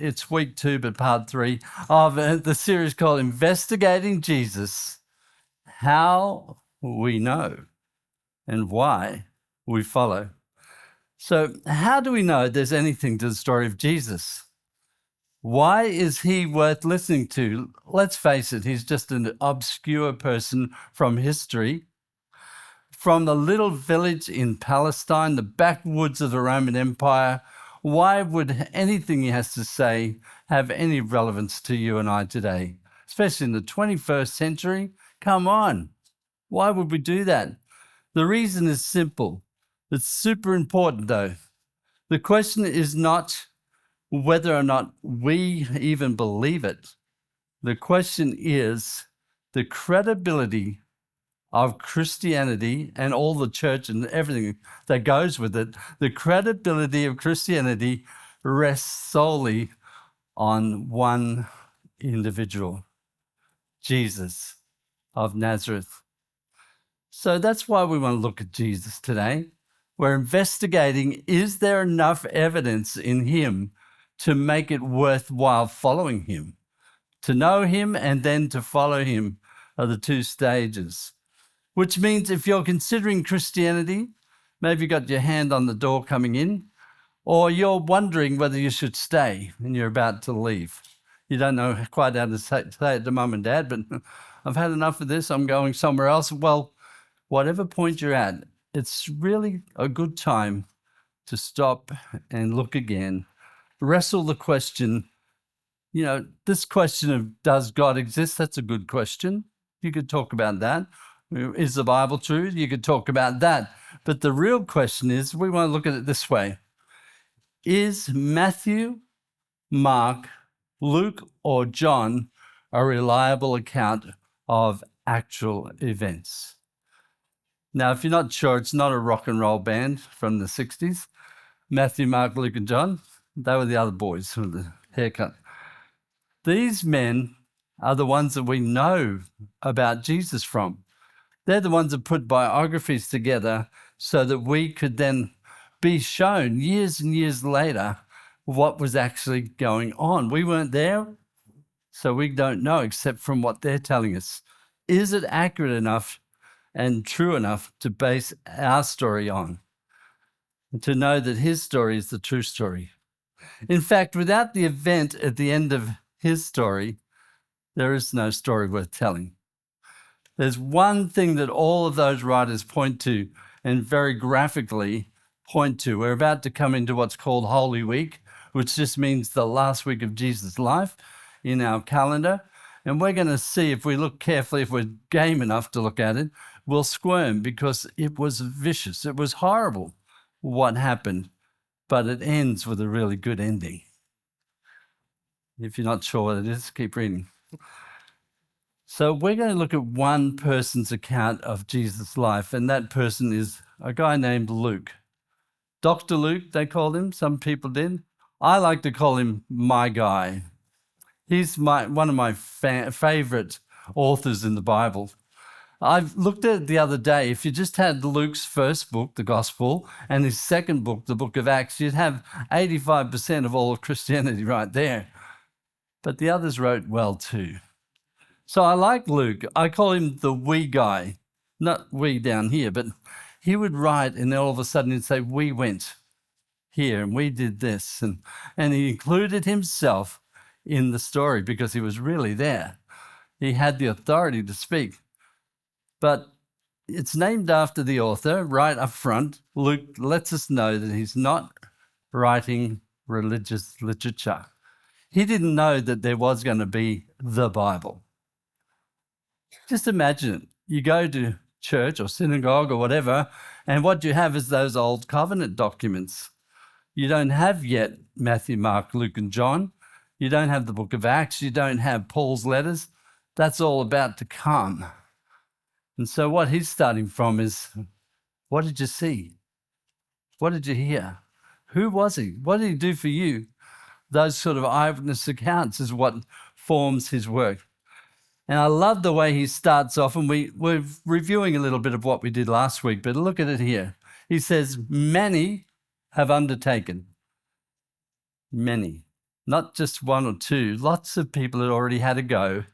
It's week 2, but part 3 of the series called Investigating Jesus, How We Know and Why We Follow. So how do we know there's anything to the story of Jesus? Why is he worth listening to? Let's face it, he's just an obscure person from history. From the little village in Palestine, the backwoods of the Roman Empire, why would anything he has to say have any relevance to you and I today, especially in the 21st century? Come on. Why would we do that? The reason is simple. It's super important, though. The question is not whether or not we even believe it. The question is the credibility of Christianity and all the church and everything that goes with it. The credibility of Christianity rests solely on one individual, Jesus of Nazareth. So that's why we want to look at Jesus today. We're investigating, is there enough evidence in him to make it worthwhile following him? To know him and then to follow him are the two stages. Which means if you're considering Christianity, maybe you got your hand on the door coming in, or you're wondering whether you should stay and you're about to leave. You don't know quite how to say it to mum and dad, but I've had enough of this, I'm going somewhere else. Well, whatever point you're at, it's really a good time to stop and look again. Wrestle the question, this question of does God exist? That's a good question. You could talk about that. Is the Bible true? You could talk about that. But the real question is, we want to look at it this way. Is Matthew, Mark, Luke, or John a reliable account of actual events? Now, if you're not sure, it's not a rock and roll band from the 60s. Matthew, Mark, Luke, and John, they were the other boys with the haircut. These men are the ones that we know about Jesus from. They're the ones that put biographies together so that we could then be shown years and years later what was actually going on. We weren't there, so we don't know except from what they're telling us. Is it accurate enough and true enough to base our story on? And to know that his story is the true story. In fact, without the event at the end of his story, there is no story worth telling. There's one thing that all of those writers point to and very graphically point to. We're about to come into what's called Holy Week, which just means the last week of Jesus' life in our calendar. And we're going to see, if we look carefully, if we're game enough to look at it, we'll squirm because it was vicious. It was horrible what happened, but it ends with a really good ending. If you're not sure what it is, keep reading. So we're going to look at one person's account of Jesus' life, and that person is a guy named Luke. Dr. Luke, they called him. Some people did. I like to call him my guy. He's one of my favorite authors in the Bible. I've looked at it the other day. If you just had Luke's first book, the Gospel, and his second book, the book of Acts, you'd have 85% of all of Christianity right there. But the others wrote well too. So I like Luke. I call him the we guy, not we down here, but he would write and then all of a sudden he'd say, we went here and we did this. And he included himself in the story because he was really there. He had the authority to speak. But it's named after the author right up front. Luke lets us know that he's not writing religious literature. He didn't know that there was going to be the Bible. Just imagine it. You go to church or synagogue or whatever, and what you have is those old covenant documents. You don't have yet Matthew, Mark, Luke, and John. You don't have the book of Acts. You don't have Paul's letters. That's all about to come. And so what he's starting from is, what did you see? What did you hear? Who was he? What did he do for you? Those sort of eyewitness accounts is what forms his work. And I love the way he starts off, and we're reviewing a little bit of what we did last week, but look at it here. He says, many have undertaken. Many. not just one or two, lots of people had already had a go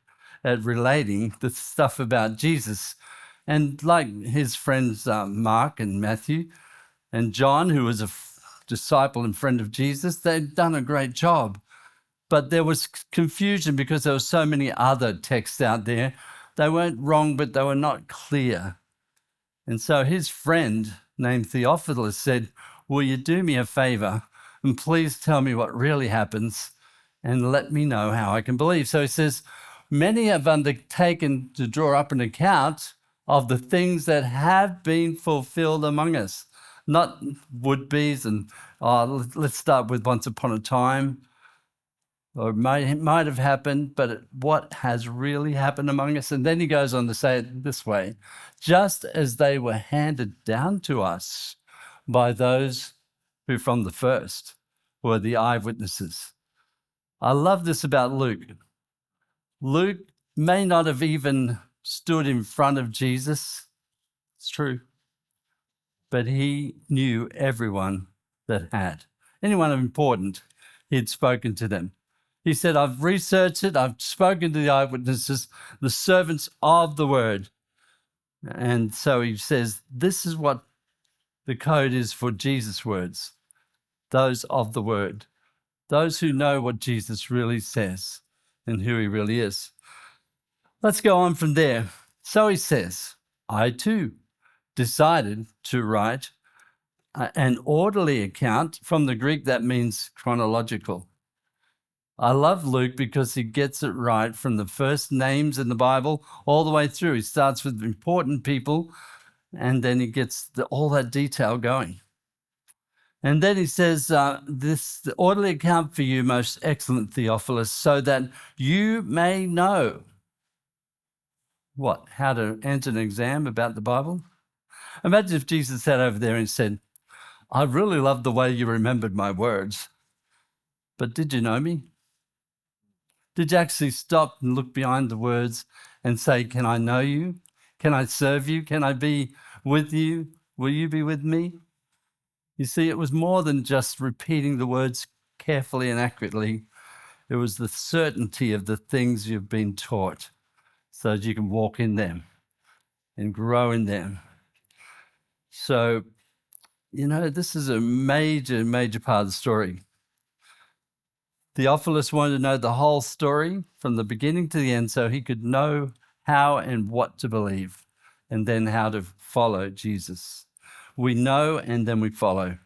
at relating the stuff about Jesus. And like his friends Mark and Matthew and John, who was a disciple and friend of Jesus, they'd done a great job. But there was confusion because there were so many other texts out there. They weren't wrong, but they were not clear. And so his friend named Theophilus said, will you do me a favor and please tell me what really happens and let me know how I can believe? So he says, many have undertaken to draw up an account of the things that have been fulfilled among us, not would-bes and let's start with once upon a time, or it might have happened, but what has really happened among us. And then he goes on to say it this way, just as they were handed down to us by those who from the first were the eyewitnesses. I love this about Luke. Luke may not have even stood in front of Jesus. It's true. But he knew everyone that had. Anyone important, he'd spoken to them. He said, I've researched it. I've spoken to the eyewitnesses, the servants of the word. And so he says, this is what the code is for Jesus' words, those of the word, those who know what Jesus really says and who he really is. Let's go on from there. So he says, I too decided to write an orderly account. From the Greek, that means chronological. I love Luke because he gets it right from the first names in the Bible all the way through. He starts with important people and then he gets all that detail going. And then he says, the orderly account for you, most excellent Theophilus, so that you may know what? How to enter an exam about the Bible? Imagine if Jesus sat over there and said, I really love the way you remembered my words, but did you know me? Did you actually stop and look behind the words and say, can I know you? Can I serve you? Can I be with you? Will you be with me? You see, it was more than just repeating the words carefully and accurately. It was the certainty of the things you've been taught so that you can walk in them and grow in them. So, this is a major, major part of the story. Theophilus wanted to know the whole story from the beginning to the end so he could know how and what to believe and then how to follow Jesus. We know and then we follow.